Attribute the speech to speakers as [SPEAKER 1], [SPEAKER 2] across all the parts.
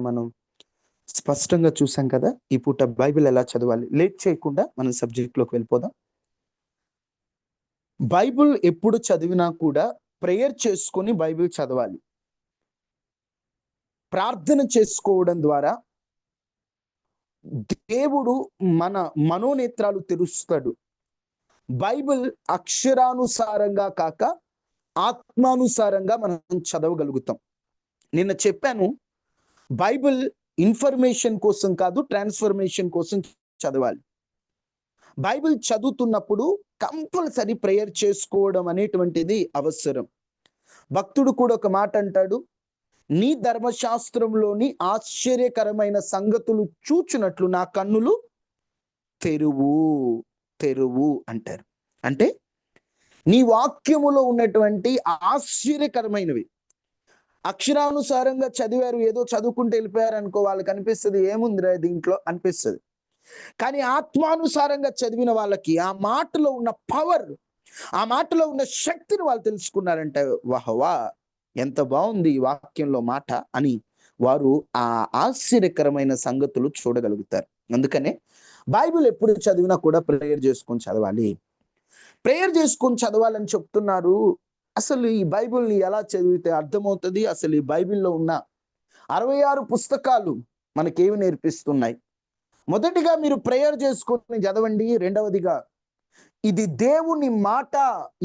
[SPEAKER 1] మనం స్పష్టంగా చూసాం కదా. ఈ పూట బైబిల్ ఎలా చదవాలి, లేట్ చేయకుండా మనం సబ్జెక్ట్ లోకి వెళ్ళిపోదాం. బైబిల్ ఎప్పుడు చదివినా కూడా ప్రేయర్ చేసుకొని బైబిల్ చదవాలి. ప్రార్థన చేసుకోవడం ద్వారా దేవుడు మన మనోనేత్రాలు తెరుస్తాడు. బైబిల్ అక్షరానుసారంగా కాక ఆత్మానుసారంగా మనం చదవగలుగుతాం. నిన్న చెప్పాను, బైబిల్ ఇన్ఫర్మేషన్ కోసం కాదు, ట్రాన్స్ఫర్మేషన్ కోసం చదవాలి. బైబిల్ చదువుతున్నప్పుడు కంపల్సరీ ప్రేయర్ చేసుకోవడం అనేటువంటిది అవసరం. భక్తుడు కూడా ఒక మాట అంటాడు, నీ ధర్మశాస్త్రంలోని ఆశ్చర్యకరమైన సంగతులు చూచునట్లు నా కన్నులు తెరువు తెరువు అంటారు. అంటే నీ వాక్యములో ఉన్నటువంటి ఆశ్చర్యకరమైనవి అక్షరానుసారంగా చదివారు, ఏదో చదువుకుంటూ వెళ్ళిపోయారు అనుకో, వాళ్ళకి అనిపిస్తుంది ఏముందిరా దీంట్లో అనిపిస్తుంది. కానీ ఆత్మానుసారంగా చదివిన వాళ్ళకి ఆ మాటలో ఉన్న పవర్, ఆ మాటలో ఉన్న శక్తిని వాళ్ళు తెలుసుకున్నారంటే, వాహవా ఎంత బాగుంది ఈ వాక్యంలో మాట అని వారు ఆ ఆశ్చర్యకరమైన సంగతులు చూడగలుగుతారు. అందుకనే బైబిల్ ఎప్పుడు చదివినా కూడా ప్రేయర్ చేసుకొని చదవాలి. ప్రేయర్ చేసుకొని చదవాలని చెప్తున్నారు. అసలు ఈ బైబిల్ని ఎలా చదివితే అర్థమవుతుంది? అసలు ఈ బైబిల్లో ఉన్న 66 పుస్తకాలు మనకేమి నేర్పిస్తున్నాయి? మొదటిగా మీరు ప్రేయర్ చేసుకొని చదవండి. రెండవదిగా ఇది దేవుని మాట,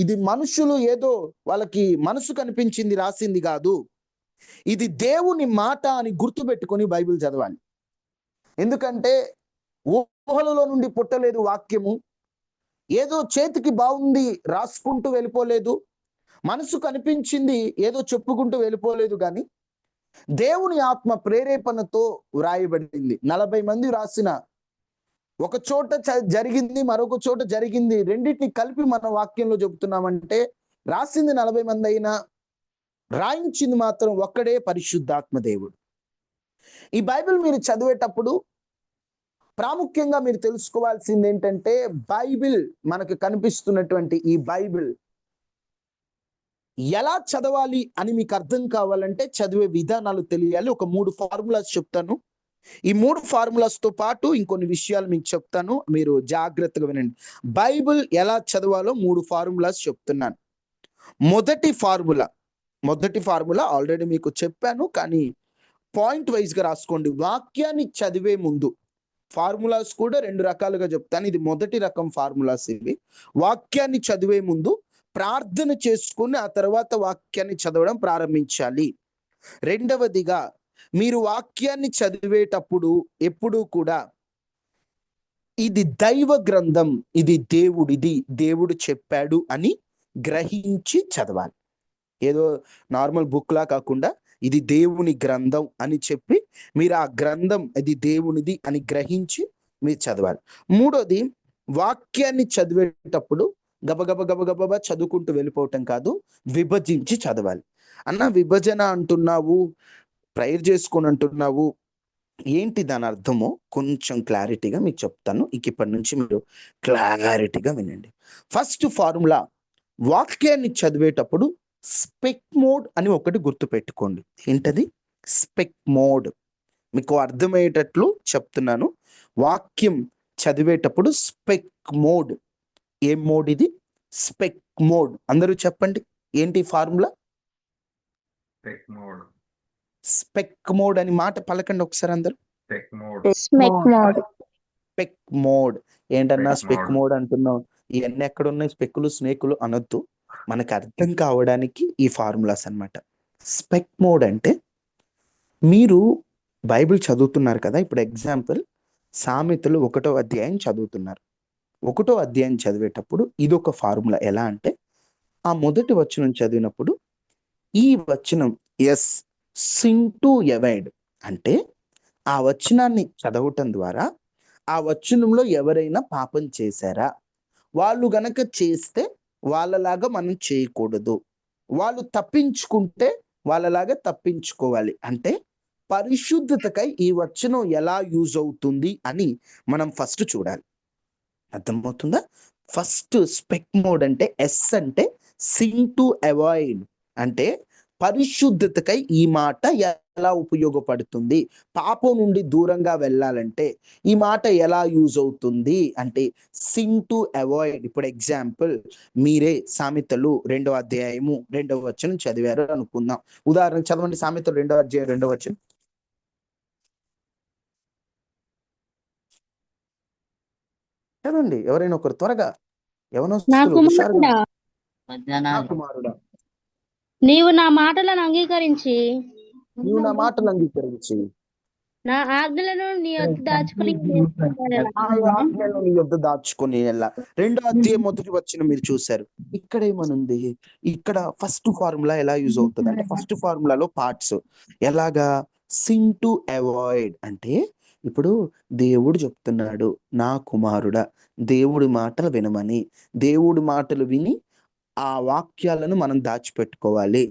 [SPEAKER 1] ఇది మనుషులు ఏదో వాళ్ళకి మనసు కనిపించింది రాసింది కాదు, ఇది దేవుని మాట అని గుర్తుపెట్టుకొని బైబిల్ చదవాలి. ఎందుకంటే ఊహలలో నుండి పుట్టలేదు వాక్యము, ఏదో చేతికి బాగుంది రాసుకుంటూ వెళ్ళిపోలేదు, మనసు కనిపించింది ఏదో చెప్పుకుంటూ వెళ్ళిపోలేదు. కానీ దేవుని ఆత్మ ప్రేరేపణతో వ్రాయబడింది. 40 మంది రాసిన, ఒక చోట జరిగింది, మరొక చోట జరిగింది, రెండింటిని కలిపి మన వాక్యంలో చెబుతున్నామంటే రాసింది 40 మంది అయినా రాయించింది మాత్రం ఒక్కడే, పరిశుద్ధాత్మ దేవుడు. ఈ బైబిల్ మీరు చదివేటప్పుడు ప్రాముఖ్యంగా మీరు తెలుసుకోవాల్సింది ఏంటంటే, బైబిల్ మనకు కనిపిస్తున్నటువంటి ఈ బైబిల్ ఎలా చదవాలి అని మీకు అర్థం కావాలంటే చదివే విధానాలు తెలియాలి. ఒక 3 ఫార్ములాస్ చెప్తాను. ఈ 3 ఫార్ములాస్తో పాటు ఇంకొన్ని విషయాలు మీకు చెప్తాను, మీరు జాగ్రత్తగా వినండి. బైబిల్ ఎలా చదవాలో 3 ఫార్ములాస్ చెప్తున్నాను. మొదటి ఫార్ములా ఆల్రెడీ మీకు చెప్పాను, కానీ పాయింట్ వైజ్గా రాసుకోండి. వాక్యాన్ని చదివే ముందు, ఫార్ములాస్ కూడా 2 రకాలుగా చెప్తాను, ఇది మొదటి రకం ఫార్ములాస్. ఇవి వాక్యాన్ని చదివే ముందు ప్రార్థన చేసుకుని ఆ తర్వాత వాక్యాన్ని చదవడం ప్రారంభించాలి. రెండవదిగా, మీరు వాక్యాన్ని చదివేటప్పుడు ఎప్పుడూ కూడా ఇది దైవ గ్రంథం, ఇది దేవుడిది, దేవుడు చెప్పాడు అని గ్రహించి చదవాలి. ఏదో నార్మల్ బుక్లా కాకుండా ఇది దేవుని గ్రంథం అని చెప్పి మీరు ఆ గ్రంథం ఇది దేవునిది అని గ్రహించి మీరు చదవాలి. మూడోది, వాక్యాన్ని చదివేటప్పుడు గబగబ చదువుకుంటూ వెళ్ళిపోవటం కాదు, విభజించి చదవాలి. అన్న విభజన అంటున్నావు, ప్రేయర్ చేసుకొని అంటున్నావు, ఏంటి దాని అర్థమో కొంచెం క్లారిటీగా మీకు చెప్తాను. ఇప్పటి నుంచి మీరు క్లారిటీగా వినండి. ఫస్ట్ ఫార్ములా, వాక్యాన్ని చదివేటప్పుడు స్పెక్ మోడ్ అని ఒకటి గుర్తుపెట్టుకోండి. ఏంటది? Spec mode. మీకు అర్థమయ్యేటట్లు చెప్తున్నాను. వాక్యం చదివేటప్పుడు స్పెక్ మోడ్. ఏం మోడ్ ఇది? Spec mode. అందరూ చెప్పండి, ఏంటి ఫార్ములా? స్పెక్ మోడ్ అని మాట పలకండి ఒకసారి అందరూ. Spec mode. ఏంటన్నా స్పెక్ మోడ్ అంటున్నావు? ఇవన్నీ ఎక్కడ ఉన్నాయి? స్పెక్కులు స్నేకులు అనొద్దు, మనకు అర్థం కావడానికి ఈ ఫార్ములాస్ అన్నమాట. స్పెక్ మోడ్ అంటే, మీరు బైబిల్ చదువుతున్నారు కదా, ఇప్పుడు ఎగ్జాంపుల్ సామెతలు 1వ అధ్యాయం చదువుతున్నారు. 1వ అధ్యాయం చదివేటప్పుడు ఇదొక ఫార్ములా. ఎలా అంటే, ఆ మొదటి వచనం చదివినప్పుడు ఈ వచనం ఎస్ సిన్ టు అవాయిడ్ అంటే, ఆ వచనాన్ని చదవటం ద్వారా ఆ వచనంలో ఎవరైనా పాపం చేశారా, వాళ్ళు గనక చేస్తే వాళ్ళలాగా మనం చేయకూడదు, వాళ్ళు తప్పించుకుంటే వాళ్ళలాగా తప్పించుకోవాలి. అంటే పరిశుద్ధతకై ఈ వచనం ఎలా యూజ్ అవుతుంది అని మనం ఫస్ట్ చూడాలి. అర్థమవుతుందా? ఫస్ట్ స్పెక్ మోడ్ అంటే, ఎస్ అంటే సిన్ టు అవాయిడ్ అంటే పరిశుద్ధతకై ఈ మాట ఎలా ఉపయోగపడుతుంది? పాపం నుండి దూరంగా వెళ్ళాలంటే ఈ మాట ఎలా యూజ్ అవుతుంది అంటే, సిన్ టు అవాయిడ్. ఇప్పుడు ఎగ్జాంపుల్, మీరే సామెతలు 2వ అధ్యాయము 2వ వచనం చదివారు అనుకుందాం. ఉదాహరణ చదవండి, సామెతలు 2వ అధ్యాయం 2వ వచనం. చదవండి ఎవరైనా ఒకరు త్వరగా.
[SPEAKER 2] నా
[SPEAKER 1] యవనస్తులు హుషారుగా.
[SPEAKER 2] కుమారుడా,
[SPEAKER 1] నా కుమారుడా,
[SPEAKER 2] నీవు నా మాటలను అంగీకరించి
[SPEAKER 1] నీవు నా మాటలు అంగీకరించి
[SPEAKER 2] నా ఆజ్ఞలను నీ యొద్ద దాచుకుని
[SPEAKER 1] ఆ ఆజ్ఞలను నీ యొద్ద దాచుకొని ఎలా. 2వ అధ్యాయం 1వ వచనం మీరు చూశారు. ఇక్కడ ఏమనుంది? ఇక్కడ ఫస్ట్ ఫార్ములా ఎలా యూజ్ అవుతుంది అంటే, ఫస్ట్ ఫార్ములాలో పార్ట్స్ ఎలాగా? సిన్ టు అవాయిడ్ అంటే, ఇప్పుడు దేవుడు చెప్తున్నాడు, నా కుమారుడా దేవుడి మాటలు వినమని. దేవుడి మాటలు విని ఆ వాక్యాలను మనం దాచిపెట్టుకోవాలి.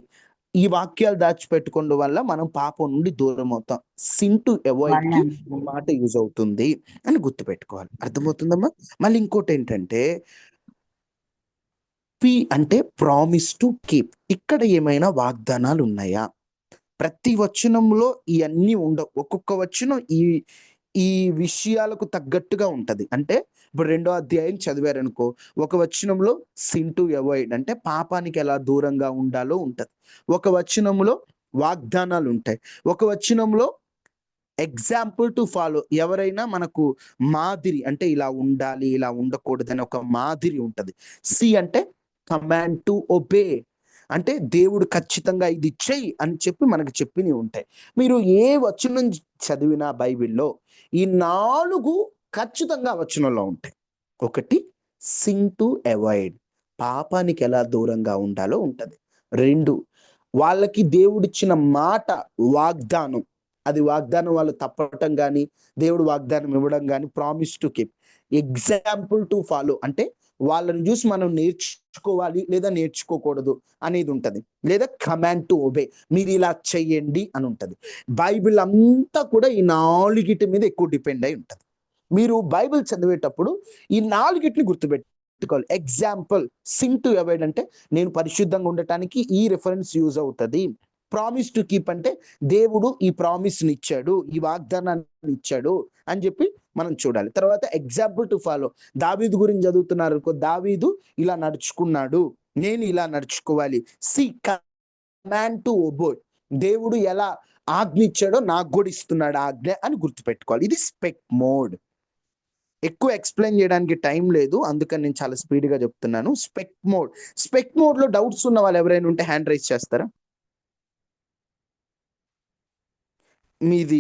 [SPEAKER 1] ఈ వాక్యాలు దాచిపెట్టుకోవడం వల్ల మనం పాపం నుండి దూరం అవుతాం. సిన్ టు అవాయిడ్ కి ఈ మాట యూజ్ అవుతుంది అని గుర్తుపెట్టుకోవాలి. అర్థమవుతుందమ్మా? మళ్ళీ ఇంకోటి ఏంటంటే, పి అంటే ప్రామిస్ టు కీప్. ఇక్కడ ఏమైనా వాగ్దానాలు ఉన్నాయా? ప్రతి వచనంలో ఇవన్నీ ఉండవు. ఒక్కొక్క వచనం ఈ ఈ విషయాలకు తగ్గట్టుగా ఉంటది. అంటే ఇప్పుడు 2వ అధ్యాయం చదివారనుకో, ఒక వచనంలో సిన్ టు అవాయిడ్ అంటే పాపానికి ఎలా దూరంగా ఉండాలో ఉంటది. ఒక వచనంలో వాగ్దానాలు ఉంటాయి. ఒక వచనంలో ఎగ్జాంపుల్ టు ఫాలో. ఎవరైనా మనకు మాదిరి అంటే ఇలా ఉండాలి, ఇలా ఉండకూడదని ఒక మాదిరి ఉంటది. సి అంటే కమాండ్ టు ఒబే అంటే దేవుడు ఖచ్చితంగా ఇది చెయ్యి అని చెప్పి మనకు చెప్పినవి ఉంటాయి. మీరు ఏ వచనం చదివినా బైబిల్లో ఈ 4 ఖచ్చితంగా వచనంలో ఉంటాయి. ఒకటి, సిన్ టు అవాయిడ్ పాపానికి ఎలా దూరంగా ఉండాలో ఉంటది. 2, వాళ్ళకి దేవుడిచ్చిన మాట వాగ్దానం, అది వాగ్దానం వాళ్ళు తప్పటం కానీ, దేవుడు వాగ్దానం ఇవ్వడం కానీ, promise to keep. Example to follow అంటే వాళ్ళని చూసి మనం నేర్చుకోవాలి లేదా నేర్చుకోకూడదు అనేది ఉంటది. లేదా కమాండ్ టు ఒబే, మీరు ఇలా చెయ్యండి అని ఉంటది. బైబిల్ అంతా కూడా ఈ 4 మీద ఎక్కువ డిపెండ్ అయి ఉంటది. మీరు బైబిల్ చదివేటప్పుడు ఈ 4 గుర్తుపెట్టుకోవాలి. ఎగ్జాంపుల్, సిన్ టు అవాయిడ్ అంటే నేను పరిశుద్ధంగా ఉండటానికి ఈ రిఫరెన్స్ యూజ్ అవుతుంది. ప్రామిస్ టు కీప్ అంటే దేవుడు ఈ ప్రామిస్ని ఇచ్చాడు, ఈ వాగ్దానాన్ని ఇచ్చాడు అని చెప్పి మనం చూడాలి. తర్వాత ఎగ్జాంపుల్ టు ఫాలో, దావీదు గురించి చదువుతున్నారు, దావీదు ఇలా నడుచుకున్నాడు, నేను ఇలా నడుచుకోవాలి. సి కమాండ్ టు ఒబే, దేవుడు ఎలా ఆజ్ఞ ఇచ్చాడో నాకు కూడా ఇస్తున్నాడు ఆజ్ఞ అని గుర్తుపెట్టుకోవాలి. ఇది స్పెక్ మోడ్. ఎక్కువ ఎక్స్ప్లెయిన్ చేయడానికి టైం లేదు, అందుకని నేను చాలా స్పీడ్గా చెప్తున్నాను. Spec mode. స్పెక్ మోడ్ లో డౌట్స్ ఉన్న వాళ్ళు ఎవరైనా ఉంటే హ్యాండ్ రైజ్ చేస్తారా? మీది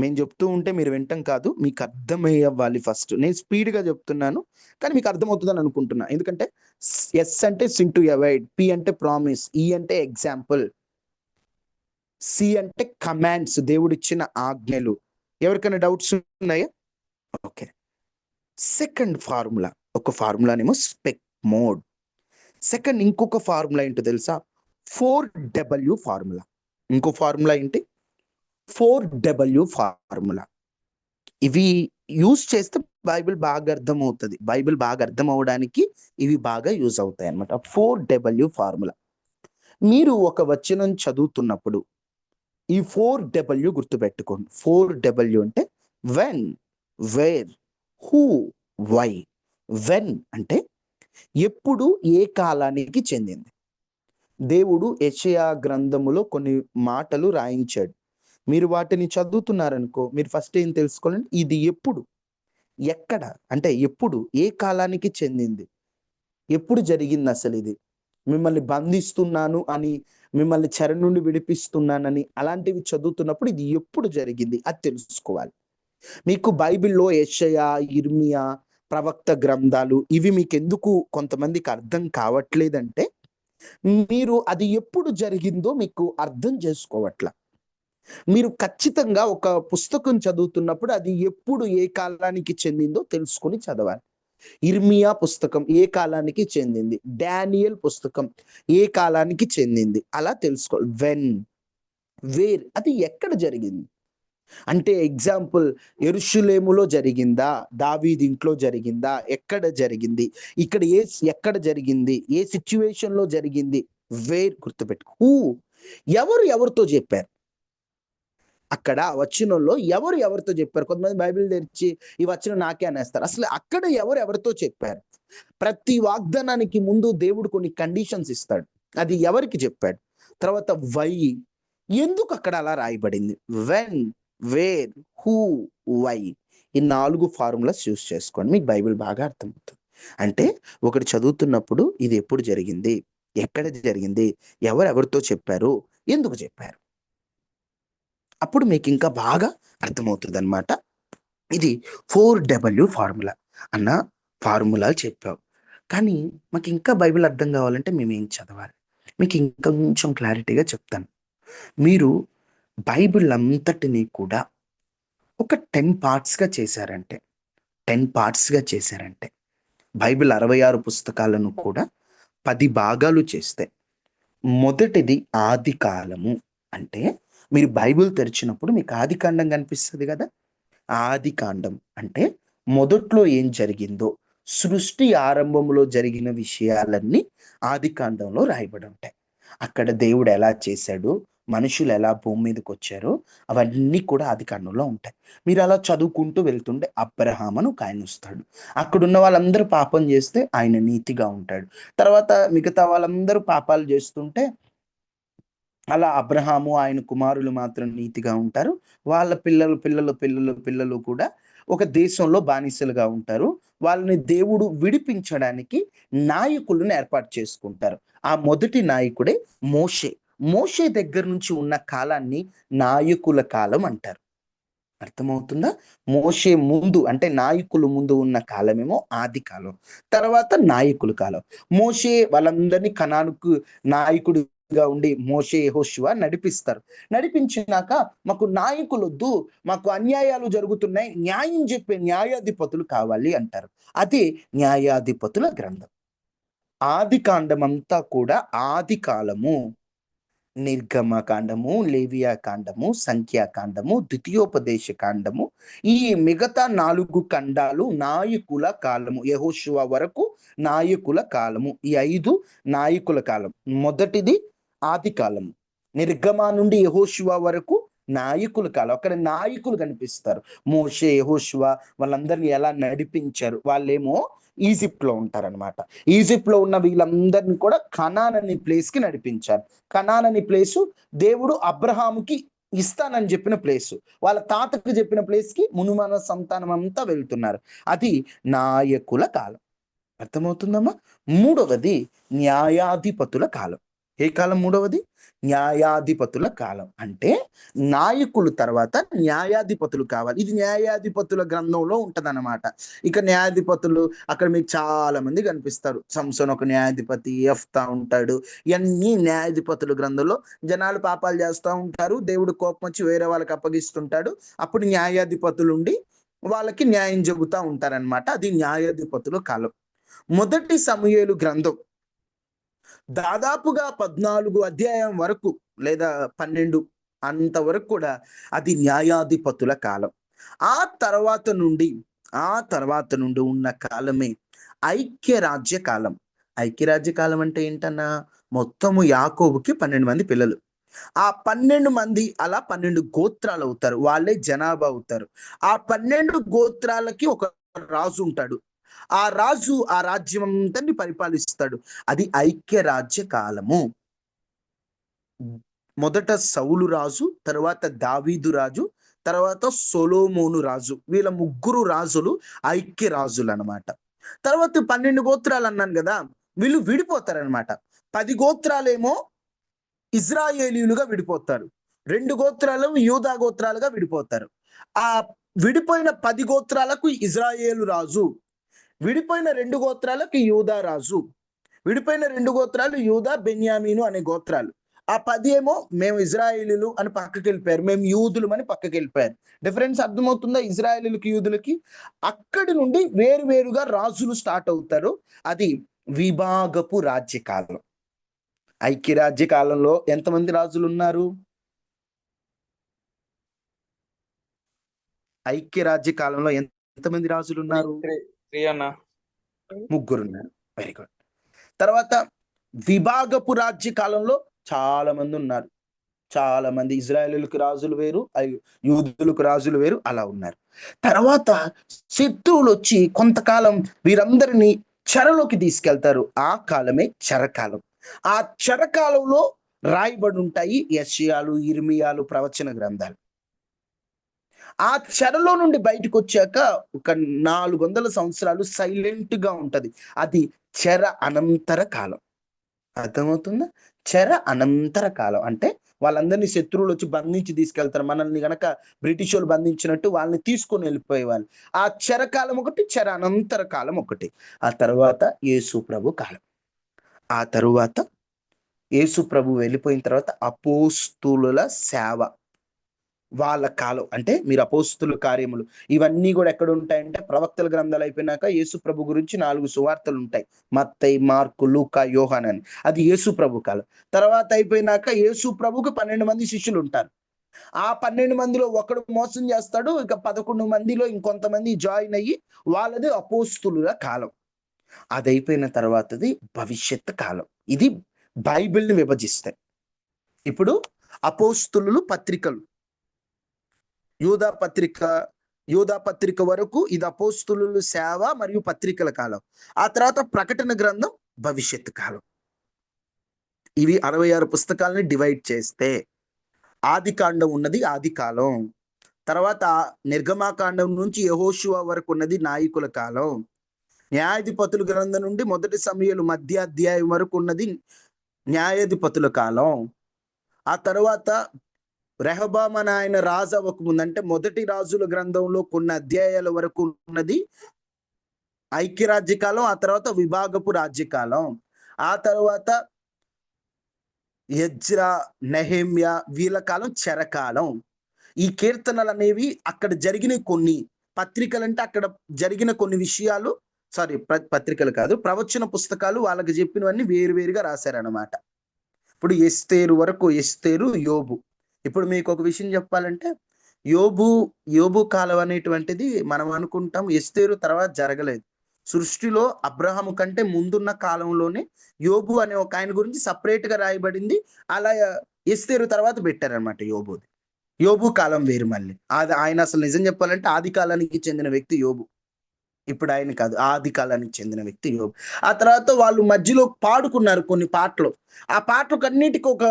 [SPEAKER 1] మేము చెప్తూ ఉంటే మీరు వింటాం కాదు, మీకు అర్థమయ్యాలి. ఫస్ట్ నేను స్పీడ్గా చెప్తున్నాను కానీ మీకు అర్థమవుతుందని అనుకుంటున్నా. ఎందుకంటే ఎస్ అంటే సిన్ టు అవాయిడ్, పి అంటే ప్రామిస్, ఈ అంటే ఎగ్జాంపుల్, సి అంటే కమాండ్స్ దేవుడిచ్చిన ఆజ్ఞలు. ఎవరికైనా డౌట్స్ ఉన్నాయా? ఓకే. సెకండ్ ఫార్ములా, ఒక ఫార్ములానేమో స్పెక్ మోడ్. సెకండ్ ఇంకొక ఫార్ములా ఏంటో తెలుసా? 4W formula. ఇంకో ఫార్ములా ఏంటి? 4W formula. ఇవి యూజ్ చేస్తే బైబిల్ బాగా అర్థం అవుతుంది. బైబిల్ బాగా అర్థం అవడానికి ఇవి బాగా యూజ్ అవుతాయి అన్నమాట. 4W formula. మీరు ఒక వచనం చదువుతున్నప్పుడు ఈ 4W గుర్తుపెట్టుకోండి. 4W అంటే when, where, who, why. When అంటే ఎప్పుడు, ఏ కాలానికి చెందింది. దేవుడు యెషయా గ్రంథములో కొన్ని మాటలు రాయించాడు. మీరు వాటిని చదువుతున్నారనుకో, మీరు ఫస్ట్ ఏం తెలుసుకోవాలంటే ఇది ఎప్పుడు, ఎక్కడ అంటే ఎప్పుడు, ఏ కాలానికి చెందింది, ఎప్పుడు జరిగింది అసలు ఇది. మిమ్మల్ని బంధిస్తున్నాను అని, మిమ్మల్ని చెర నుండి విడిపిస్తున్నానని అలాంటివి చదువుతున్నప్పుడు ఇది ఎప్పుడు జరిగింది అది తెలుసుకోవాలి. మీకు బైబిల్లో యెషయా, ఇర్మియా, ప్రవక్త గ్రంథాలు ఇవి మీకు ఎందుకు కొంతమందికి అర్థం కావట్లేదంటే, మీరు అది ఎప్పుడు జరిగిందో మీకు అర్థం చేసుకోవట్ల. మీరు ఖచ్చితంగా ఒక పుస్తకం చదువుతున్నప్పుడు అది ఎప్పుడు, ఏ కాలానికి చెందిందో తెలుసుకొని చదవాలి. ఇర్మియా పుస్తకం ఏ కాలానికి చెందింది, డానియల్ పుస్తకం ఏ కాలానికి చెందింది, అలా తెలుసుకోవాలి. వెన్, వేర్ అది ఎక్కడ జరిగింది అంటే, ఎగ్జాంపుల్ యెరూషలేములో జరిగిందా, దావీదు ఇంట్లో జరిగిందా, ఎక్కడ జరిగింది, ఇక్కడ ఎక్కడ జరిగింది, ఏ సిచ్యువేషన్ లో జరిగింది. వేర్ గుర్తుపెట్టుకో. హూ, ఎవరు ఎవరితో చెప్పారు. అక్కడ ఆ వచనంలో ఎవరు ఎవరితో చెప్పారు? కొంతమంది బైబిల్ తెరిచి ఈ వచనం నాకే అనేస్తారు. అసలు అక్కడ ఎవరు ఎవరితో చెప్పారు? ప్రతి వాగ్దానానికి ముందు దేవుడు కొన్ని కండిషన్స్ ఇస్తాడు. అది ఎవరికి చెప్పాడు? తర్వాత వై, ఎందుకు అక్కడ అలా రాయబడింది? వెన్, వేర్, హూ, వై, ఈ 4 ఫార్ములాస్ యూస్ చేసుకోండి, మీకు బైబిల్ బాగా అర్థమవుతుంది. అంటే ఒకటి చదువుతున్నప్పుడు ఇది ఎప్పుడు జరిగింది, ఎక్కడ జరిగింది, ఎవరెవరితో చెప్పారు, ఎందుకు చెప్పారు, అప్పుడు మీకు ఇంకా బాగా అర్థమవుతుంది అనమాట. ఇది 4W ఫార్ములా అన్న ఫార్ములాలు చెప్పావు. కానీ మాకు ఇంకా బైబిల్ అర్థం కావాలంటే మేము ఏం చదవాలి? మీకు ఇంకా కొంచెం క్లారిటీగా చెప్తాను. మీరు బైబిల్ అంతటిని కూడా ఒక 10 పార్ట్స్గా చేశారంటే 10 పార్ట్స్గా చేశారంటే బైబిల్ 66 పుస్తకాలను కూడా 10 భాగాలు చేస్తే, మొదటిది ఆది కాలము. అంటే మీరు బైబిల్ తెరిచినప్పుడు మీకు ఆది కాండం కనిపిస్తుంది కదా. ఆది కాండం అంటే మొదట్లో ఏం జరిగిందో, సృష్టి ఆరంభంలో జరిగిన విషయాలన్నీ ఆది కాండంలో రాయబడి ఉంటాయి. అక్కడ దేవుడు ఎలా చేశాడు, మనుషులు ఎలా భూమి మీదకి వచ్చారో అవన్నీ కూడా ఆది కాండంలో ఉంటాయి. మీరు అలా చదువుకుంటూ వెళ్తుంటే అబ్రహాము ఒక ఆయన వస్తాడు. అక్కడున్న వాళ్ళందరూ పాపం చేస్తే ఆయన నీతిగా ఉంటాడు. తర్వాత మిగతా వాళ్ళందరూ పాపాలు చేస్తుంటే అలా అబ్రహాము ఆయన కుమారులు మాత్రం నీతిగా ఉంటారు. వాళ్ళ పిల్లలు పిల్లలు పిల్లలు పిల్లలు కూడా ఒక దేశంలో బానిసలుగా ఉంటారు. వాళ్ళని దేవుడు విడిపించడానికి నాయకులను ఏర్పాటు చేసుకుంటారు. ఆ మొదటి నాయకుడే మోషే. మోషే దగ్గర నుంచి ఉన్న కాలాన్ని నాయకుల కాలం అంటారు. అర్థమవుతుందా? మోషే ముందు అంటే నాయకులు ముందు ఉన్న కాలమేమో ఆది కాలం, తర్వాత నాయకుల కాలం. మోషే వాళ్ళందరినీ కనానుకు నాయకుడిగా ఉండి మోషే యెహోషువ నడిపిస్తారు. నడిపించినాక మాకు నాయకులు వద్దు, మాకు అన్యాయాలు జరుగుతున్నాయి, న్యాయం చెప్పే న్యాయాధిపతులు కావాలి అంటారు. అది న్యాయాధిపతుల గ్రంథం. ఆది కాండమంతా కూడా ఆది కాలము, నిర్గమకాండము, లేవియా కాండము, సంఖ్యాకాండము, ద్వితీయోపదేశ కాండము, ఈ మిగతా 4 ఖండాలు నాయకుల కాలము. యెహోషువ వరకు నాయకుల కాలము. ఈ 5 నాయకుల కాలం. మొదటిది ఆది కాలము, నిర్గమ నుండి యెహోషువ వరకు నాయకుల కాలం. అక్కడ నాయకులు కనిపిస్తారు. మోషే, యెహోషువ వాళ్ళందరినీ ఎలా నడిపించారు. వాళ్ళేమో ఈజిప్ట్ లో ఉంటారనమాట. ఈజిప్ట్ లో ఉన్న వీళ్ళందరినీ కూడా కనాన్ అనే ప్లేస్ కి నడిపించారు. కనాన్ అనే ప్లేసు దేవుడు అబ్రహాముకి ఇస్తానని చెప్పిన ప్లేసు. వాళ్ళ తాతకు చెప్పిన ప్లేస్ కి మునుమన సంతానం అంతా వెళ్తున్నారు. అది నాయకుల కాలం. అర్థమవుతుందమ్మా? మూడవది న్యాయాధిపతుల కాలం. ఏ కాలం మూడవది? న్యాయాధిపతుల కాలం. అంటే నాయకులు తర్వాత న్యాయాధిపతులు కావాలి. ఇది న్యాయాధిపతుల గ్రంథంలో ఉంటదన్నమాట. ఇక న్యాయాధిపతులు అక్కడ మీకు చాలా మంది కనిపిస్తారు. సంసోన్ ఒక న్యాయాధిపతి, యెఫ్తా ఉంటాడు. ఇవన్నీ న్యాయాధిపతుల గ్రంథంలో జనాలు పాపాలు చేస్తూ ఉంటారు. దేవుడు కోపం వచ్చి వేరే వాళ్ళకి అప్పగిస్తుంటాడు. అప్పుడు న్యాయాధిపతులు ఉండి వాళ్ళకి న్యాయం చెబుతా ఉంటారనమాట. అది న్యాయాధిపతుల కాలం. మొదటి సమూయేలు గ్రంథం దాదాపుగా 14 అధ్యాయం వరకు లేదా 12 అంతవరకు కూడా అది న్యాయాధిపతుల కాలం. ఆ తర్వాత నుండి ఉన్న కాలమే ఐక్యరాజ్య కాలం. ఐక్యరాజ్య కాలం అంటే ఏంటన్నా, మొత్తము యాకోబుకి 12 మంది పిల్లలు. ఆ 12 మంది అలా 12 గోత్రాలు అవుతారు. వాళ్ళే జనాభా అవుతారు. ఆ 12 గోత్రాలకి ఒక రాజు ఉంటాడు. ఆ రాజు ఆ రాజ్యం అంతని పరిపాలిస్తాడు. అది ఐక్యరాజ్య కాలము. మొదట సౌలు రాజు, తర్వాత దావీదు రాజు, తర్వాత సొలొమోను రాజు. వీళ్ళ ముగ్గురు రాజులు ఐక్య రాజులు అనమాట. తర్వాత 12 గోత్రాలు అన్నాను కదా, వీళ్ళు విడిపోతారనమాట. 10 గోత్రాలేమో ఇజ్రాయేలీయులుగా విడిపోతారు. 2 గోత్రాలు యూదా గోత్రాలుగా విడిపోతారు. ఆ విడిపోయిన 10 గోత్రాలకు ఇజ్రాయేలు రాజు, విడిపోయిన 2 గోత్రాలకు యూదా రాజు, విడిపోయిన 2 గోత్రాలు యూదా, బెన్యామీను అనే గోత్రాలు. ఆ 10 ఏమో మేము ఇజ్రాయేలీలు అని పక్కకి వెళ్ళిపోయారు, మేము యూదులు అని పక్కకి వెళ్ళిపోయారు. డిఫరెన్స్ అర్థమవుతుందా? ఇజ్రాయేలీలకి యూదులకి. అక్కడి నుండి వేరువేరుగా రాజులు స్టార్ట్ అవుతారు. అది విభాగపు రాజ్యకాలం. ఐక్యరాజ్య కాలంలో ఎంతమంది రాజులు ఉన్నారు? ఐక్యరాజ్య కాలంలో ఎంతమంది రాజులు ఉన్నారు? ముగ్గురు ఉన్నారు. Very good. తర్వాత విభాగపు రాజ్య కాలంలో చాలా మంది ఉన్నారు. చాలా మంది ఇజ్రాయేలులకు రాజులు వేరు, యూదులకు రాజులు వేరు, అలా ఉన్నారు. తర్వాత శత్రువులు వచ్చి కొంతకాలం వీరందరినీ చెరలోకి తీసుకెళ్తారు. ఆ కాలమే చెరకాలం. ఆ చెరకాలంలో రాయబడి ఉంటాయి యెషయాలు, ఇర్మియాలు ప్రవచన గ్రంథాలు. ఆ చెరలో నుండి బయటకు వచ్చాక ఒక 400 సంవత్సరాలు సైలెంట్ గా ఉంటది. అది చెర అనంతర కాలం. అర్థమవుతుందా? చెర అనంతర కాలం అంటే వాళ్ళందరినీ శత్రువులు వచ్చి బంధించి తీసుకెళ్తారు. మనల్ని గనక బ్రిటిష్ వాళ్ళు బంధించినట్టు వాళ్ళని తీసుకొని వెళ్ళిపోయేవాళ్ళు. ఆ చెరకాలం ఒకటి, చెర అనంతర కాలం ఒకటి. ఆ తర్వాత యేసు ప్రభు కాలం. ఆ తరువాత యేసు ప్రభు వెళ్ళిపోయిన తర్వాత అపోస్తులుల సేవ, వాళ్ళ కాలం. అంటే మీరు అపోస్తుల కార్యములు ఇవన్నీ కూడా ఎక్కడ ఉంటాయంటే ప్రవక్తల గ్రంథాలు అయిపోయినాక యేసు ప్రభు గురించి 4 సువార్తలు ఉంటాయి. మత్తయి, మార్కు, లూకా, యోహాను అని. అది యేసు ప్రభు కాలం. తర్వాత అయిపోయినాక యేసు ప్రభుకు 12 మంది శిష్యులు ఉంటారు. ఆ 12 మందిలో ఒకడు మోసం చేస్తాడు. ఇక 11 మందిలో ఇంకొంతమంది జాయిన్ అయ్యి వాళ్ళది అపోస్తులుల కాలం. అది అయిపోయిన తర్వాతది భవిష్యత్ కాలం. ఇది బైబిల్ని విభజిస్తాయి. ఇప్పుడు అపోస్తులు పత్రికలు, యూదా పత్రిక, యూదా పత్రిక వరకు ఇది అపోస్తులు సేవ మరియు పత్రికల కాలం. ఆ తర్వాత ప్రకటన గ్రంథం భవిష్యత్ కాలం. ఇవి 66 పుస్తకాలని డివైడ్ చేస్తే ఆది కాండం ఉన్నది ఆది కాలం. తర్వాత నిర్గమాకాండం నుంచి యెహోషువ వరకు ఉన్నది నాయకుల కాలం. న్యాయాధిపతుల గ్రంథం నుండి మొదటి సమూయేలు మధ్య అధ్యాయం వరకు ఉన్నది న్యాయాధిపతుల కాలం. ఆ తర్వాత రెహబాం అని ఆయన రాజు అవ్వకముందు అంటే మొదటి రాజుల గ్రంథంలో కొన్ని అధ్యాయాల వరకు ఉన్నది ఐక్యరాజ్యకాలం. ఆ తర్వాత విభాగపు రాజ్యకాలం. ఆ తర్వాత ఎజ్రా, నెహెమ్యా వీళ్ళ కాలం చెరకాలం. ఈ కీర్తనలు అనేవి అక్కడ జరిగిన కొన్ని పత్రికలు, అంటే అక్కడ జరిగిన కొన్ని విషయాలు, సారీ పత్రికలు కాదు, ప్రవచన పుస్తకాలు వాళ్ళకి చెప్పినవన్నీ వేరువేరుగా రాశారనమాట. ఇప్పుడు ఎస్తేరు వరకు, ఎస్తేరు, యోబు. ఇప్పుడు మీకు ఒక విషయం చెప్పాలంటే యోబు కాలం అనేటువంటిది మనం అనుకుంటాం ఎస్తేరు తర్వాత జరగలేదు. సృష్టిలో అబ్రహాము కంటే ముందున్న కాలంలోనే యోబు అనే ఒక ఆయన గురించి సపరేట్ గా రాయబడింది. అలా ఎస్తేరు తర్వాత పెట్టారనమాట యోబుది. యోబు కాలం వేరు మళ్ళీ. అది ఆయన అసలు నిజం చెప్పాలంటే ఆది కాలానికి చెందిన వ్యక్తి యోబు. ఇప్పుడు ఆయన కాదు, ఆది కాలానికి చెందిన వ్యక్తి యోబు. ఆ తర్వాత వాళ్ళు మధ్యలో పాడుకున్నారు కొన్ని పాటలు. ఆ పాటలకు అన్నిటికీ ఒక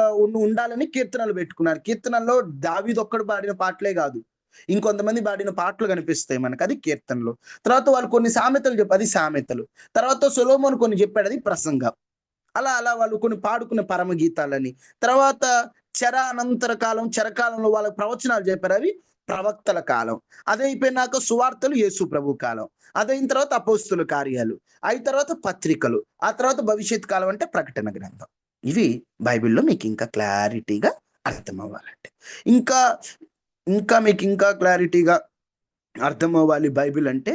[SPEAKER 1] ఉండాలని కీర్తనలు పెట్టుకున్నారు. కీర్తనల్లో దావీదు ఒక్కడు పాడిన పాటలే కాదు, ఇంకొంతమంది పాడిన పాటలు కనిపిస్తాయి మనకు, అది కీర్తనలు. తర్వాత వాళ్ళు కొన్ని సామెతలు చెప్పారు, అది సామెతలు. తర్వాత సొలొమోను కొన్ని చెప్పాడు, అది ప్రసంగం. అలా అలా వాళ్ళు కొన్ని పాడుకున్న పరమ గీతాలని. తర్వాత చెర అనంతర కాలం, చెరకాలంలో వాళ్ళకి ప్రవచనాలు చెప్పారు, అవి ప్రవక్తల కాలం. అదే అయిపోయినాక సువార్తలు యేసు ప్రభు కాలం. అదైన తర్వాత అపోస్తుల కార్యాలు, అయిన తర్వాత పత్రికలు, ఆ తర్వాత భవిష్యత్ కాలం అంటే ప్రకటన గ్రంథం. ఇవి బైబిల్లో మీకు ఇంకా క్లారిటీగా అర్థం అవ్వాలంటే, ఇంకా ఇంకా మీకు ఇంకా క్లారిటీగా అర్థం అవ్వాలి బైబిల్ అంటే,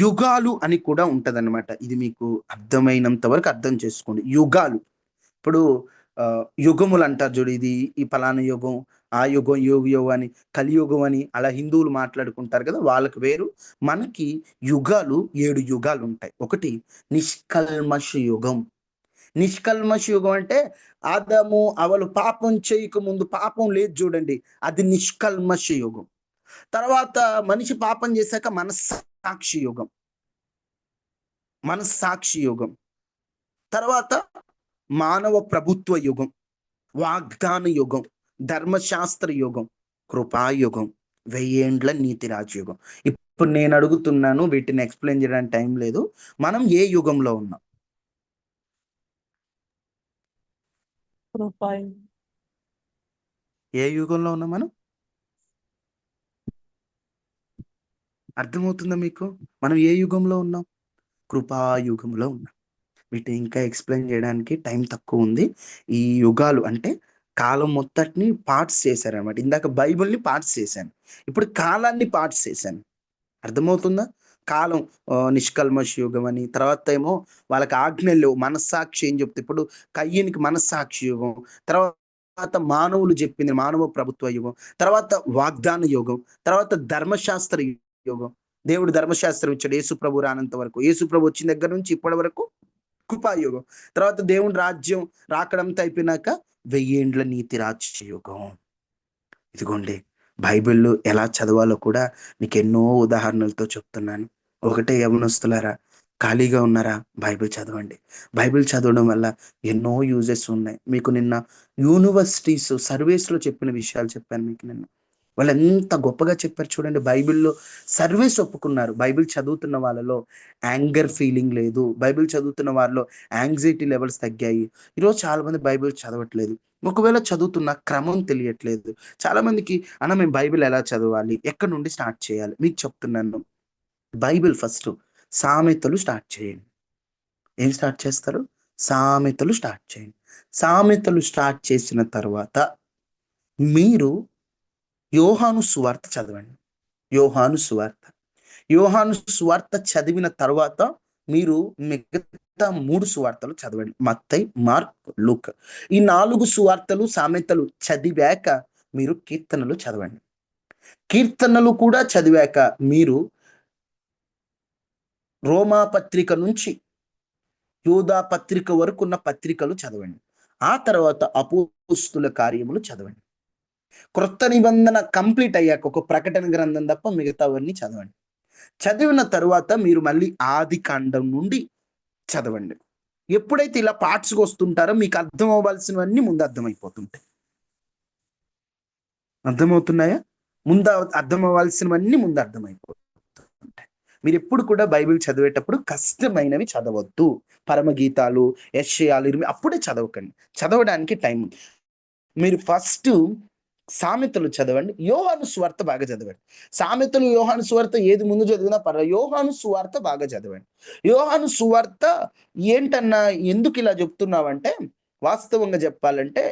[SPEAKER 1] యుగాలు అని కూడా ఉంటదన్నమాట. ఇది మీకు అర్థమైనంత వరకు అర్థం చేసుకోండి. యుగాలు ఇప్పుడు యుగములు అంటారు చూడు, ఇది ఈ పలానా యుగం, ఆ యుగం, యుగం అని, కలియుగం అని అలా హిందువులు మాట్లాడుకుంటారు కదా, వాళ్ళకి వేరు. మనకి యుగాలు 7 యుగాలు ఉంటాయి. ఒకటి నిష్కల్మష యుగం. నిష్కల్మష యుగం అంటే ఆదాము అవలు పాపం చేయక ముందు, పాపం లేదు చూడండి, అది నిష్కల్మష యుగం. తర్వాత మనిషి పాపం చేశాక మనస్సాక్షి యుగం, మనస్సాక్షి యుగం. తర్వాత మానవ ప్రభుత్వ యుగం, వాగ్దాన యుగం, ధర్మశాస్త్ర యుగం, కృపాయుగం, 1000 ఏండ్ల నీతి రాజయుగం. ఇప్పుడు నేను అడుగుతున్నాను, వీటిని ఎక్స్ప్లెయిన్ చేయడానికి టైం లేదు, మనం ఏ యుగంలో ఉన్నాం? ఏ యుగంలో ఉన్నాం మనం? అర్థమవుతుందా మీకు? మనం ఏ యుగంలో ఉన్నాం? కృపాయుగంలో ఉన్నాం. వీటిని ఇంకా ఎక్స్ప్లెయిన్ చేయడానికి టైం తక్కువ ఉంది. ఈ యుగాలు అంటే కాలం మొత్తటిని పార్ట్స్ చేశారనమాట. ఇందాక బైబిల్ని పార్ట్స్ చేశాను, ఇప్పుడు కాలాన్ని పార్ట్స్ చేశాను. అర్థమవుతుందా? కాలం నిష్కల్మష యుగం అని, తర్వాత ఏమో వాళ్ళకి ఆజ్ఞలు, మనస్సాక్షి ఏం చెప్తే, ఇప్పుడు కయ్యనికి మనస్సాక్షి యుగం, తర్వాత మానవులు చెప్పింది మానవ ప్రభుత్వ యుగం, తర్వాత వాగ్దాన యుగం, తర్వాత ధర్మశాస్త్ర యుగం. దేవుడు ధర్మశాస్త్రం ఇచ్చాడు యేసు ప్రభు రానంత వరకు. యేసు ప్రభు వచ్చిన దగ్గర నుంచి ఇప్పటి వరకు కృపాయుగం. తర్వాత దేవుని రాజ్యం రాకడంతో అయిపోయినాక 1000 ఏండ్ల నీతి రాజ్యయుగం. ఇదిగోండి, బైబిల్ ఎలా చదవాలో కూడా మీకు ఎన్నో ఉదాహరణలతో చెప్తున్నాను. ఒకటే యవనస్తులారా, ఖాళీగా ఉన్నారా? బైబిల్ చదవండి. బైబిల్ చదవడం వల్ల ఎన్నో యూజెస్ ఉన్నాయి. మీకు నిన్న యూనివర్సిటీస్ సర్వేస్లో చెప్పిన విషయాలు చెప్పాను మీకు నిన్న. వాళ్ళు ఎంత గొప్పగా చెప్పారు చూడండి. బైబిల్లో సర్వేస్ ఒప్పుకున్నారు. బైబిల్ చదువుతున్న వాళ్ళలో యాంగర్ ఫీలింగ్ లేదు. బైబిల్ చదువుతున్న వాళ్ళలో యాంగ్జైటీ లెవెల్స్ తగ్గాయి. ఈరోజు చాలా మంది బైబిల్ చదవట్లేదు. ఒకవేళ చదువుతున్న క్రమం తెలియట్లేదు. చాలా మందికి అన్న మేము బైబిల్ ఎలా చదవాలి, ఎక్కడి నుండి స్టార్ట్ చేయాలి? మీకు చెప్తున్నాను. బైబిల్ ఫస్ట్ సామెతలు స్టార్ట్ చేయండి. ఏం స్టార్ట్ చేస్తారు? సామెతలు స్టార్ట్ చేయండి. సామెతలు స్టార్ట్ చేసిన తర్వాత మీరు యోహాను సువార్త చదవండి. యోహాను సువార్త యోహాను సువార్త చదివిన తర్వాత మీరు మిగతా 3 సువార్తలు చదవండి. మత్తయి, మార్క్, లూకా. ఈ 4 సువార్తలు సామెతలు చదివాక మీరు కీర్తనలు చదవండి. కీర్తనలు కూడా చదివాక మీరు రోమా పత్రిక నుంచి యూదా పత్రిక వరకు ఉన్న పత్రికలు చదవండి. ఆ తర్వాత అపోస్తుల కార్యములు చదవండి. క్రొత్త నిబంధన కంప్లీట్ అయ్యాక ఒక ప్రకటన గ్రంథం తప్ప మిగతావన్నీ చదవండి. చదివిన తరువాత మీరు మళ్ళీ ఆది కాండం నుండి చదవండి. ఎప్పుడైతే ఇలా పార్ట్స్కి వస్తుంటారో మీకు అర్థం అవ్వాల్సినవన్నీ ముందు అర్థమైపోతుంటాయి. అర్థమవుతున్నాయా? ముందు అర్థం అవ్వాల్సినవన్నీ ముందు అర్థమైపోతుంటాయి. మీరు ఎప్పుడు కూడా బైబిల్ చదివేటప్పుడు కష్టమైనవి చదవద్దు. పరమగీతాలు, యెషయాలు, ఇర్మియా అప్పుడే చదవకండి. చదవడానికి టైం ఉంది. మీరు ఫస్ట్ సామెతలు చదవండి. యోహాను సువార్త బాగా చదవండి. సామెతలు, యోహాను సువార్త ఏది ముందు చదివినా పర్వాలేదు. యోహాను సువార్త బాగా చదవండి. యోహాను సువార్త ఏంటన్నా ఎందుకు ఇలా చెప్తున్నావంటే, వాస్తవంగా చెప్పాలంటే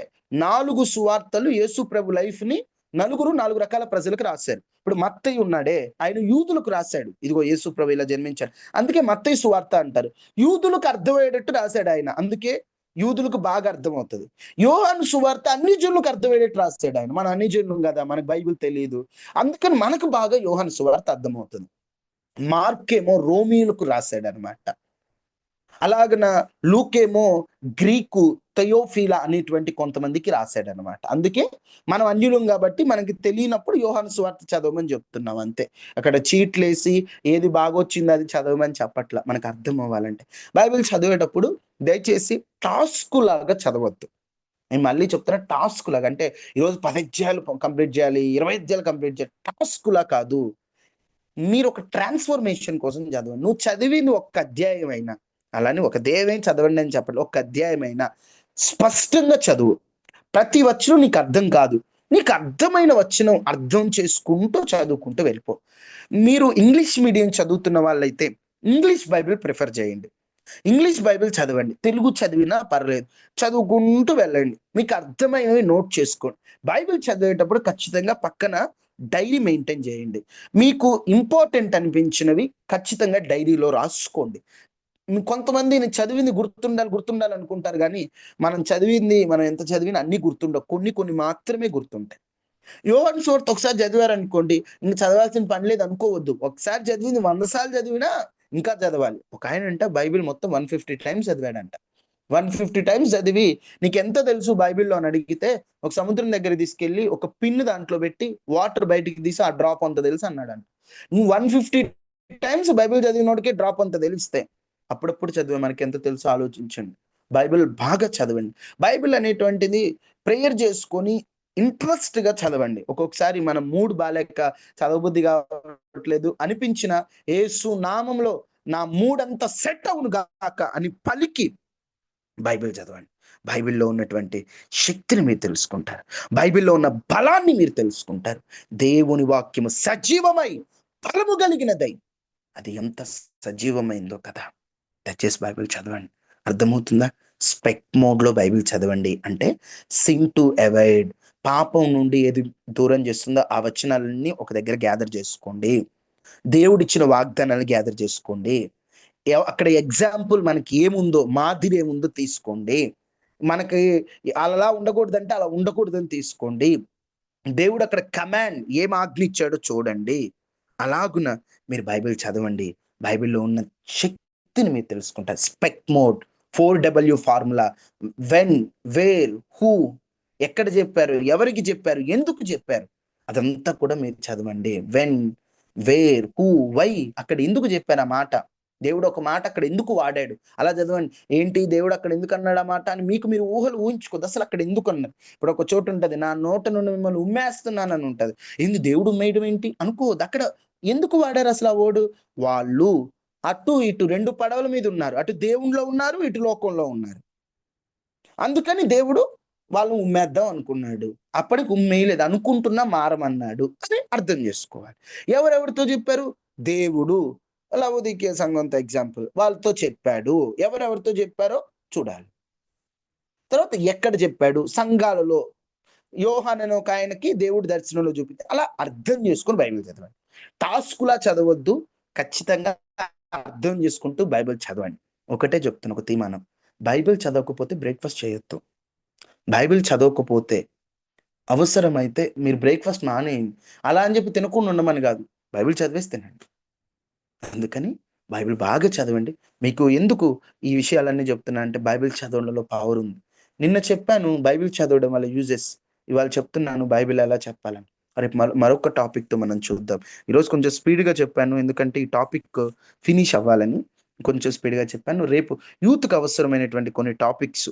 [SPEAKER 1] 4 సువార్తలు యేసు ప్రభు లైఫ్ ని 4 రకాల ప్రజలకు రాశారు. ఇప్పుడు మత్తయి ఉన్నాడే, ఆయన యూదులకు రాశాడు. ఇదిగో యేసు ప్రభు ఇలా జన్మించాడు, అందుకే మత్తయి సువార్త అంటారు. యూదులకు అర్థమయ్యేటట్టు రాశాడు ఆయన, అందుకే యూదులకు బాగా అర్థమవుతుంది. యోహాను సువార్త అన్ని జనులకు అర్థమయ్యేటట్టు రాశాడు ఆయన. మన అన్ని జనులు కదా, మనకు బైబిల్ తెలియదు, అందుకని మనకు బాగా యోహాను సువార్త అర్థమవుతుంది. మార్కేమో రోమీలకు రాశాడు అనమాట. అలాగన లూకేమో గ్రీకు థయోఫీలా అనేటువంటి కొంతమందికి రాశాడు అనమాట. అందుకే మనం అన్యులం కాబట్టి మనకి తెలియనప్పుడు యోహాను సువార్త చదవమని చెప్తున్నాం అంతే. అక్కడ చీట్లేసి ఏది బాగొచ్చింది అది చదవమని చెప్పట్ల. మనకు అర్థం అవ్వాలంటే బైబిల్ చదివేటప్పుడు దయచేసి టాస్క్ లాగా చదవద్దు. నేను మళ్ళీ చెప్తున్నా, టాస్క్ లాగా అంటే ఈరోజు 10 అధ్యాయాలు కంప్లీట్ చేయాలి, 20 అధ్యాయాలు కంప్లీట్ చేయాలి, టాస్క్ లా కాదు. మీరు ఒక ట్రాన్స్ఫర్మేషన్ కోసం చదవండి. నువ్వు చదివింది ఒక్క అధ్యాయం అయినా, అలానే ఒక దేవేం చదవండి అని చెప్పండి, ఒక్క అధ్యాయమైనా స్పష్టంగా చదువు. ప్రతి వచనం నీకు అర్థం కాదు, నీకు అర్థమైన వచనం అర్థం చేసుకుంటూ చదువుకుంటూ వెళ్ళిపో. మీరు ఇంగ్లీష్ మీడియం చదువుతున్న వాళ్ళైతే ఇంగ్లీష్ బైబిల్ ప్రిఫర్ చేయండి. ఇంగ్లీష్ బైబిల్ చదవండి. తెలుగు చదివినా పర్లేదు, చదువుకుంటూ వెళ్ళండి. మీకు అర్థమైనవి నోట్ చేసుకోండి. బైబిల్ చదివేటప్పుడు ఖచ్చితంగా పక్కన డైరీ మెయింటైన్ చేయండి. మీకు ఇంపార్టెంట్ అనిపించినవి ఖచ్చితంగా డైరీలో రాసుకోండి. కొంతమంది నేను చదివింది గుర్తుండాలి అనుకుంటారు, కానీ మనం ఎంత చదివినా అన్ని గుర్తుండవు. కొన్ని మాత్రమే గుర్తుంటాయి. యోహాను సువార్త ఒకసారి చదివారనుకోండి, ఇంక చదవాల్సిన పని లేదు అనుకోవద్దు. ఒకసారి చదివింది 100 సార్లు చదివినా ఇంకా చదవాలి. ఒక ఆయన అంట బైబిల్ మొత్తం 150 టైమ్స్ చదివాడంట. 150 టైమ్స్ చదివి నీకెంత తెలుసు బైబిల్లో అని అడిగితే, ఒక సముద్రం దగ్గర తీసుకెళ్లి ఒక పిన్ దాంట్లో పెట్టి వాటర్ బయటికి తీసి ఆ డ్రాప్ అంత తెలుసు అన్నాడంట. నువ్వు 150 టైమ్స్ బైబిల్ చదివినోడికే డ్రాప్ అంత తెలిస్తే అప్పుడప్పుడు చదివే మనకి ఎంత తెలుసో ఆలోచించండి. బైబిల్ బాగా చదవండి. బైబిల్ అనేటువంటిది ప్రేయర్ చేసుకొని ఇంట్రెస్ట్ గా చదవండి. ఒక్కొక్కసారి మన మూడ్ బాలేక చదవబుద్ధి కావట్లేదు అనిపించిన, యేసు నామంలో నా మూడ్ అంతా సెట్ అవును గాక అని పలికి బైబిల్ చదవండి. బైబిల్లో ఉన్నటువంటి శక్తిని మీరు తెలుసుకుంటారు. బైబిల్లో ఉన్న బలాన్ని మీరు తెలుసుకుంటారు. దేవుని వాక్యము సజీవమై బలము కలిగినదై, అది ఎంత సజీవమైందో కదా. దయచేసి బైబిల్ చదవండి. అర్థమవుతుందా? స్పెక్ట్ మోడ్ లో బైబిల్ చదవండి అంటే సిన్ టు అవాయిడ్, పాపం నుండి ఏది దూరం చేస్తుందో ఆ వచనాలన్నీ ఒక దగ్గర గ్యాదర్ చేసుకోండి. దేవుడిచ్చిన వాగ్దానాలు గ్యాదర్ చేసుకోండి. అక్కడ ఎగ్జాంపుల్ మనకి ఏముందో, మాదిరి ఏముందో తీసుకోండి. మనకి అలా ఉండకూడదంటే అలా ఉండకూడదని తీసుకోండి. దేవుడు అక్కడ కమాండ్ ఏం ఆజ్ఞ ఇచ్చాడో చూడండి. అలాగున మీరు బైబిల్ చదవండి. బైబిల్లో ఉన్న శక్తిని మీరు తెలుసుకుంటారు. స్పెక్ట్ మోడ్ 4W formula. When, where, who, ఎక్కడ చెప్పారు, ఎవరికి చెప్పారు, ఎందుకు చెప్పారు, అదంతా కూడా మీరు చదవండి. వెన్, వేర్, హూ, వై, అక్కడ ఎందుకు చెప్పారు ఆ మాట, దేవుడు ఒక మాట అక్కడ ఎందుకు వాడాడు, అలా చదవండి. ఏంటి దేవుడు అక్కడ ఎందుకు అన్నాడు ఆ మాట అని మీకు మీరు ఊహలు ఊహించుకోద్దు. అసలు అక్కడ ఎందుకు అన్నారు. ఇప్పుడు ఒక చోటు ఉంటది, నా నోట నుండి మిమ్మల్ని ఉమ్మేస్తున్నానని ఉంటది. ఏంది దేవుడు ఉమ్మేయడం ఏంటి అనుకోవద్దు. అక్కడ ఎందుకు వాడారు అసలు ఆ వర్డ్. వాళ్ళు అటు ఇటు రెండు పడవల మీద ఉన్నారు. అటు దేవునిలో ఉన్నారు, ఇటు లోకంలో ఉన్నారు. అందుకని దేవుడు వాళ్ళు ఉమ్మేద్దాం అనుకున్నాడు. అప్పటికి ఉమ్మేయలేదు, అనుకుంటున్నా మారమన్నాడు అని అర్థం చేసుకోవాలి. ఎవరెవరితో చెప్పారు, దేవుడు లవోదికీయ సంఘంతో ఎగ్జాంపుల్, వాళ్ళతో చెప్పాడు. ఎవరెవరితో చెప్పారో చూడాలి. తర్వాత ఎక్కడ చెప్పాడు, సంఘాలలో యోహాను అనే ఒక ఆయనకి దేవుడు దర్శనంలో చూపించి, అలా అర్థం చేసుకుని బైబిల్ చదవండి. టాస్కులా చదవద్దు, ఖచ్చితంగా అర్థం చేసుకుంటూ బైబిల్ చదవండి. ఒకటే చెప్తున్నా, ఒక తీర్మానం, బైబిల్ చదవకపోతే బ్రేక్ఫాస్ట్ చేయొద్దు. బైబిల్ చదవకపోతే అవసరమైతే మీరు బ్రేక్ఫాస్ట్ మానేయండి. అలా అని చెప్పి తినకుండా ఉండమని కాదు, బైబిల్ చదివేసి తినండి. అందుకని బైబిల్ బాగా చదవండి. మీకు ఎందుకు ఈ విషయాలన్నీ చెప్తున్నా అంటే, బైబిల్ చదవడంలో పవర్ ఉంది. నిన్న చెప్పాను బైబిల్ చదవడం వల్ల యూజెస్, ఇవాళ చెప్తున్నాను బైబిల్ ఎలా చెప్పాలని. రేపు మరొక టాపిక్తో మనం చూద్దాం. ఈరోజు కొంచెం స్పీడ్గా చెప్పాను, ఎందుకంటే ఈ టాపిక్ ఫినిష్ అవ్వాలని కొంచెం స్పీడ్గా చెప్పాను. రేపు యూత్కి అవసరమైనటువంటి కొన్ని టాపిక్స్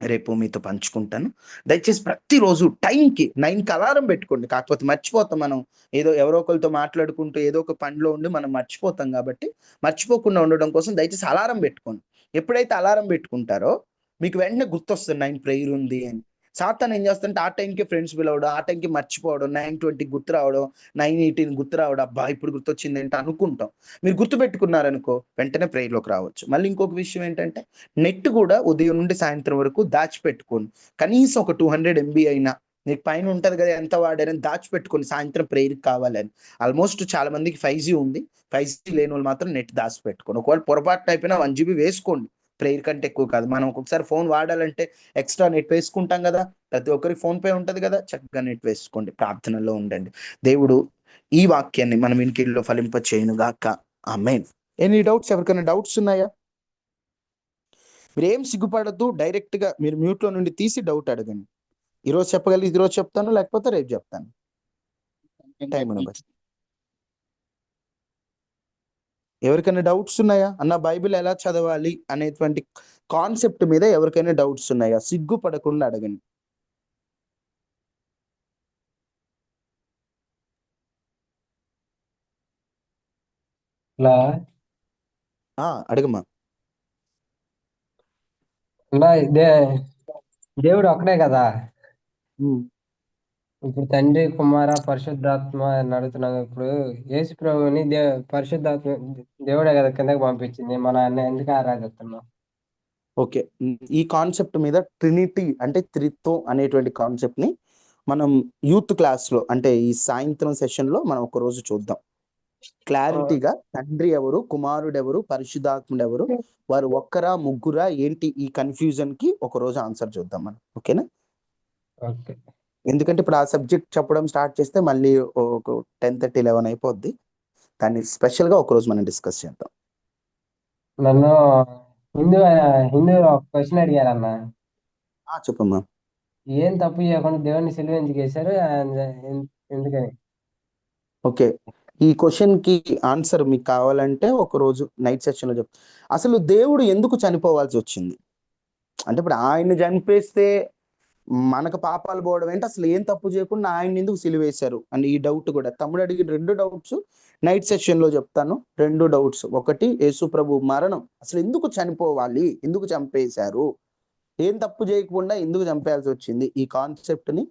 [SPEAKER 1] రేపు మీతో పంచుకుంటాను. దయచేసి ప్రతిరోజు టైంకి 9కి అలారం పెట్టుకోండి. కాకపోతే మర్చిపోతాం మనం, ఏదో ఎవరో ఒకరితో మాట్లాడుకుంటూ ఏదో ఒక పనిలో ఉండి మనం మర్చిపోతాం. కాబట్టి మర్చిపోకుండా ఉండడం కోసం దయచేసి అలారం పెట్టుకోండి. ఎప్పుడైతే అలారం పెట్టుకుంటారో మీకు వెంటనే గుర్తొస్తుంది 9 ప్రేయర్ ఉంది అని. సాతాను ఏం చేస్తుంటే ఆ టైంకి ఫ్రెండ్స్ పిలవడం, ఆ టైంకి మర్చిపోవడం, 9:20 గుర్తు రావడం, 9:18 గుర్తు రావడం, అబ్బా ఇప్పుడు గుర్తొచ్చింది ఏంటి అనుకుంటాం. మీరు గుర్తు పెట్టుకున్నారనుకో వెంటనే ప్రేయర్లోకి రావచ్చు. మళ్ళీ ఇంకొక విషయం ఏంటంటే, నెట్ కూడా ఉదయం నుండి సాయంత్రం వరకు దాచిపెట్టుకోండి. కనీసం ఒక 200 MB అయినా మీకు పైన ఉంటది కదా, ఎంత వాడారని దాచిపెట్టుకోండి, సాయంత్రం ప్రేయర్కి కావాలని. ఆల్మోస్ట్ చాలా మందికి 5G ఉంది. 5G లేని వాళ్ళు మాత్రం నెట్ దాచిపెట్టుకోండి. ఒకవేళ పొరపాటు అయిపోయినా 1 GB వేసుకోండి. ప్రేయర్ కంటే ఎక్కువ కాదు. మనం ఒక్కొక్కసారి ఫోన్ వాడాలంటే ఎక్స్ట్రా నెట్ వేసుకుంటాం కదా, ప్రతి ఒక్కరికి ఫోన్ పే ఉంటది కదా, చక్కగా నెట్ వేసుకోండి, ప్రార్థనలో ఉండండి. దేవుడు ఈ వాక్యాన్ని మన వినికిడిలో ఫలింప చేయను గాక. ఆమేన్. ఎనీ డౌట్స్, ఎవరికైనా డౌట్స్ ఉన్నాయా? మీరు ఏం సిగ్గుపడద్దు, డైరెక్ట్ గా మీరు మ్యూట్ లో నుండి తీసి డౌట్ అడగండి. ఈరోజు చెప్పగలిగి ఈరోజు చెప్తాను, లేకపోతే రేపు చెప్తాను, టైం బట్టి. ఎవరికైనా డౌట్స్ ఉన్నాయా అన్న, బైబిల్ ఎలా చదవాలి అనేటువంటి కాన్సెప్ట్ మీద ఎవరికైనా డౌట్స్ ఉన్నాయా? సిగ్గుపడకుండా అడగండి. అడగమ్మా.
[SPEAKER 3] దేవుడు ఒక్కడే కదా, ఇప్పుడు తండ్రి కుమార పరిశుద్ధాత్మ అని అడుగుతున్నాం. ఇప్పుడు యేసు ప్రభుని పరిశుద్ధాత్మ దేవుడే కదా కిందకి పంపించింది, మనం ఆయన ఎందుకు ఆరాధిస్తున్నాం?
[SPEAKER 1] ఓకే, ఈ కాన్సెప్ట్ మీద ట్రినిటీ అంటే త్రిత్వం అనేటువంటి కాన్సెప్ట్ ని మనం యూత్ క్లాస్ లో, అంటే ఈ సాయంత్రం సెషన్ లో మనం ఒక రోజు చూద్దాం. క్లారిటీగా తండ్రి ఎవరు, కుమారుడు ఎవరు, పరిశుద్ధాత్ముడు ఎవరు, వారు ఒక్కరా ముగ్గురా ఏంటి, ఈ కన్ఫ్యూజన్ కి ఒక రోజు ఆన్సర్ చూద్దాం మనం. ఓకేనా?
[SPEAKER 3] ఓకే.
[SPEAKER 1] ఎందుకంటే ఇప్పుడు ఆ సబ్జెక్ట్ చెప్పడం స్టార్ట్ చేస్తే మళ్ళీ ఒక 10:30, 11 అయిపోద్ది. దాన్ని స్పెషల్ గా ఒక రోజు మనం డిస్కస్ చేద్దాం.
[SPEAKER 3] నన్ను హిందూ హిందూ ఒక క్వశ్చన్ అడిగారన్న,
[SPEAKER 1] చెప్పమ్మా.
[SPEAKER 3] ఏం తప్పు చేయకుండా దేవుని సిలువ ఎందుకు వేశారు, ఎందుకని?
[SPEAKER 1] ఓకే, ఈ క్వశ్చన్ కి ఆన్సర్ మీకు కావాలంటే ఒక రోజు నైట్ సెషన్ లో చెప్తా. అసలు దేవుడు ఎందుకు చనిపోవాల్సి వచ్చింది అంటే, ఇప్పుడు ఆయన్ని చంపేస్తే మనకు పాపాలు పోవడం ఏంటి, అసలు ఏం తప్పు చేయకుండా ఆయన ఎందుకు సిలువేశారు అని ఈ డౌట్ కూడా తమ్ముడు అడిగిన 2 డౌట్స్ నైట్ సెషన్ లో చెప్తాను. 2 డౌట్స్, ఒకటి యేసు ప్రభు మరణం, అసలు ఎందుకు చనిపోవాలి, ఎందుకు చంపేశారు, ఏం తప్పు చేయకుండా ఎందుకు చంపేయాల్సి వచ్చింది, ఈ కాన్సెప్ట్ ని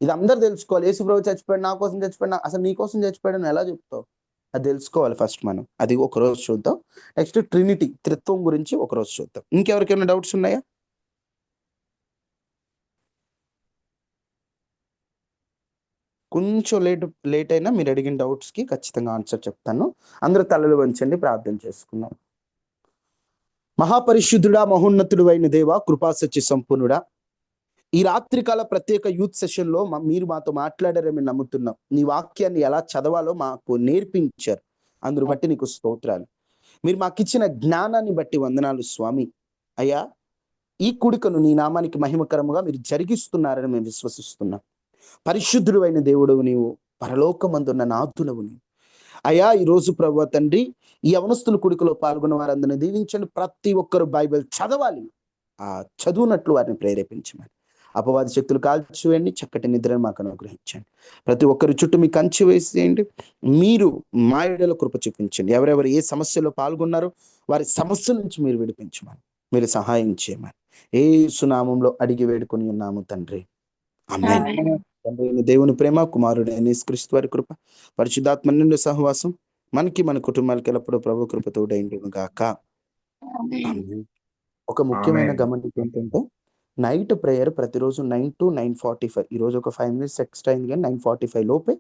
[SPEAKER 1] ఇది అందరు తెలుసుకోవాలి. యేసు ప్రభు చచ్చిపోయాడు, నా కోసం చచ్చిపోయాడు, అసలు నీ కోసం చచ్చిపోయాడని ఎలా చెప్తావు, అది తెలుసుకోవాలి ఫస్ట్ మనం. అది ఒక రోజు చూద్దాం. నెక్స్ట్ ట్రినిటీ, త్రిత్వం గురించి ఒక రోజు చూద్దాం. ఇంకెవరికైనా డౌట్స్ ఉన్నాయా? కొంచెం లేట్ అయినా మీరు అడిగిన డౌట్స్ కి ఖచ్చితంగా ఆన్సర్ చెప్తాను. అందరూ తలలు వంచండి, ప్రార్థన చేసుకున్నాం. మహాపరిశుద్ధుడా, మహోన్నతుడు అయిన దేవా, కృపాసత్య సంపూర్ణుడా, ఈ రాత్రికాల ప్రత్యేక యూత్ సెషన్ లో మీరు మాతో మాట్లాడారని మేము నమ్ముతున్నాం. నీ వాక్యాన్ని ఎలా చదవాలో మాకు నేర్పించారు, అందును బట్టి నీకు స్తోత్రాలు. మీరు మాకు ఇచ్చిన జ్ఞానాన్ని బట్టి వందనాలు స్వామి. అయ్యా ఈ కూడికను నీ నామానికి మహిమకరముగా మీరు జరిగిస్తున్నారని మేము విశ్వసిస్తున్నాం. పరిశుద్ధుడు అయిన దేవుడవు నీవు, పరలోకమందున్న నాథుడవు నీవు. అయ్యా ఈరోజు ప్రభువా తండ్రి, ఈ యవనస్తుల కూడికలో పాల్గొన్న వారందరిని దీవించండి. ప్రతి ఒక్కరు బైబిల్ చదవాలి, ఆ చదువునట్లు వారిని ప్రేరేపించమని. అపవాది శక్తులు కాల్చివేయండి, చక్కటి నిద్రను మాకు అనుగ్రహించండి. ప్రతి ఒక్కరి చుట్టూ మీ కంచె వేసేయండి. మీరు మా ఎడల కృప చూపించండి. ఎవరెవరు ఏ సమస్యలో పాల్గొన్నారో వారి సమస్య నుంచి మీరు విడిపించమని, మీరు సహాయం చేయమని యేసు నామములో అడిగి వేడుకొని ఉన్నాము తండ్రి, ఆమేన్. తండ్రి అయిన దేవుని ప్రేమ, కుమారుడైన యేసుక్రీస్తు వారి కృప, పరిశుద్ధాత్మ నిండు సహవాసం మనకి మన కుటుంబాలకి ఎల్లప్పుడూ ప్రభు కృప తోడైండును గాక. ఆమేన్. ఒక ముఖ్యమైన
[SPEAKER 4] ఆమేన్.
[SPEAKER 1] గమనిక ఏంటంటే, నైట్ ప్రేయర్ ప్రతిరోజు 9 to 9:45. ఈరోజు ఒక 5 minutes ఎక్స్ట్రా అయింది, కానీ 9:45 లోపే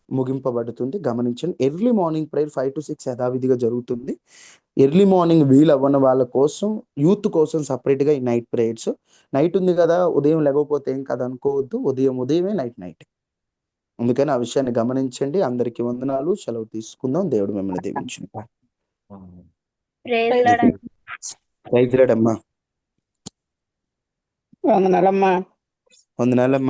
[SPEAKER 1] ముగింపబడుతుంది. గమనించండి. ఎర్లీ మార్నింగ్ ప్రేయర్ 5 to 6 యథావిధిగా జరుగుతుంది. ఎర్లీ మార్నింగ్ వీలు అవ్వని వాళ్ళ కోసం, యూత్ కోసం సపరేట్గా ఈ నైట్ ప్రేయర్స్. నైట్ ఉంది కదా, ఉదయం లేకపోతే ఏం కదా అనుకోవద్దు. ఉదయమే నైట్. అందుకని ఆ విషయాన్ని గమనించండి. అందరికీ వందనాలు. సెలవు తీసుకుందాం. దేవుడు మిమ్మల్ని దీవించును.
[SPEAKER 2] Praise lord.
[SPEAKER 1] ప్రైజ్ లార్డ్ అమ్మా.
[SPEAKER 5] వందనాలమ్మా.
[SPEAKER 1] వందనాలమ్మా.